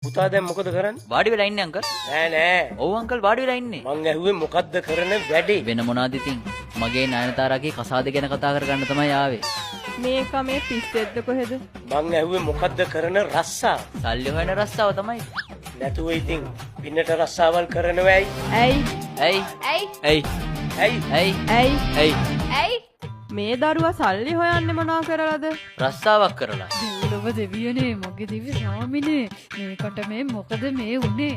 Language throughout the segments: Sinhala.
පුතා දැන් මොකද කරන්නේ? වාඩි වෙලා ඉන්නේ අංකල්. නෑ. ඔව් අංකල් වාඩි වෙලා ඉන්නේ. මං ඇහුවේ මොකද්ද කරන වැඩේ? වෙන මොනවද ඉතින්? මගේ නයනතාරාගේ කසාද ගැන කතා කරගන්න තමයි ආවේ. මේක මේ පිස්සෙද්ද කොහෙද? මං ඇහුවේ මොකද්ද කරන රස්සා? සල්ලි හොයන රස්සාව තමයි. නැතුව ඉතින් පින්නට රස්සාවල් කරනවයි. ඇයි? ඇයි? ඇයි? ඇයි? ඇයි? ඇයි? ඇයි? ඇයි? ඇයි? මේ දරුවා සල්ලි හොයන්නේ මොනවා කරලාද? රස්සාවක් කරලා. දෙව්ලොව දෙවියනේ මගේ දිව්‍ය ස්වාමිනේ මේකට මේ මොකද මේ උනේ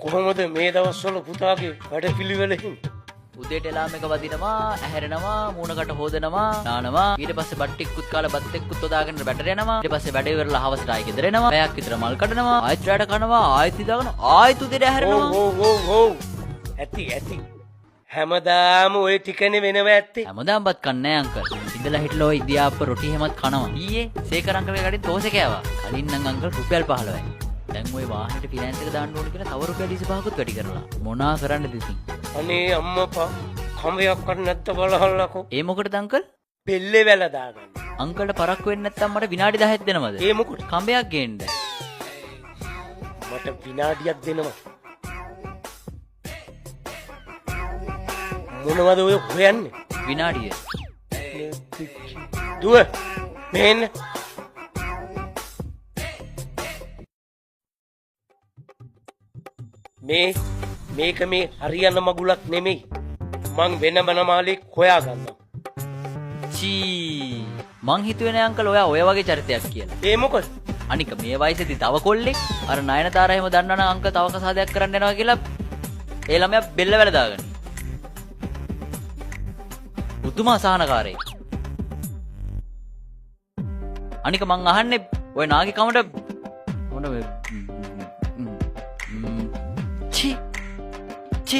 කොහොමද මේ දවස්වල පුතාගේ වැඩපිළිවෙලින්? උදේට එලාම් එක වදිනවා, ඇහැරෙනවා, මූණකට හොදනවා, නානවා. ඊට පස්සේ බත් ටිකකුත් කාලා බත් එක්කුත් උදාගෙන බැටර යනවා. ඊට පස්සේ වැඩ ඉවරලා හවසට ආයෙ ගෙදර එනවා. පැයක් විතර මල් කඩනවා, ආයෙත් රැට කනවා, ආයෙත් ඉදාගෙන ආයෙත් උදේට ඇහැරෙනවා. ඔව්. ඇති. හැමදාම ওই ටිකනේ වෙනව ඇත්තේ. හැමදාම බත් කන්නේ අංකල්. ඉඳලා හිටලා ඔය ඉදියාප්ප රොටි හැමත් කනවා. ඊයේ සේකර අංකල්ගේ කඩින් තෝසෙ කෑවා. කලින් නම් අංකල් රුපියල් 15යි. දැන් ওই වාහනේට ෆිනෑන්ස් එක දාන්න ඕන කියලා තව රුපියල් 25කුත් වැඩි කරලා. මොනා කරන්නද ඉතින්? අනේ අම්මපා කම්බයක් කන්න නැත්ත බලහල්ලකෝ. ඒ මොකටද අංකල්? පෙල්ලේ වැල දාගන්න. අංකල්ට පරක්කු වෙන්නේ නැත්නම් මට විනාඩි 10ක් දෙනවද? ඒ මොකටද? කම්බයක් ගේන්න. මට විනාඩියක් දෙනවා. මොනවද ඔය හොයන්නේ? විනාඩිය. දුව මෙන්න. මේක මේ හරියන මගුලක් නෙමෙයි. මං වෙනම නමාලෙක් හොයා ගන්නවා. චී මං හිතුවේ නෑ අංකල් ඔයා ඔය වගේ චරිතයක් කියලා. ඒ මොකද? අනික මේ වයසේදී තව කොල්ලෙක් අර නයනතාරා එහෙම දන්නවනම් අංකල් තව කසාදයක් කරන්න යනවා කියලා ඒ ළමයා බෙල්ල වැල දාගන්න. පුදුම අසහනකාරයෙක්. අනික මං අහන්නේ ඔය නාගේ කමට මොන චි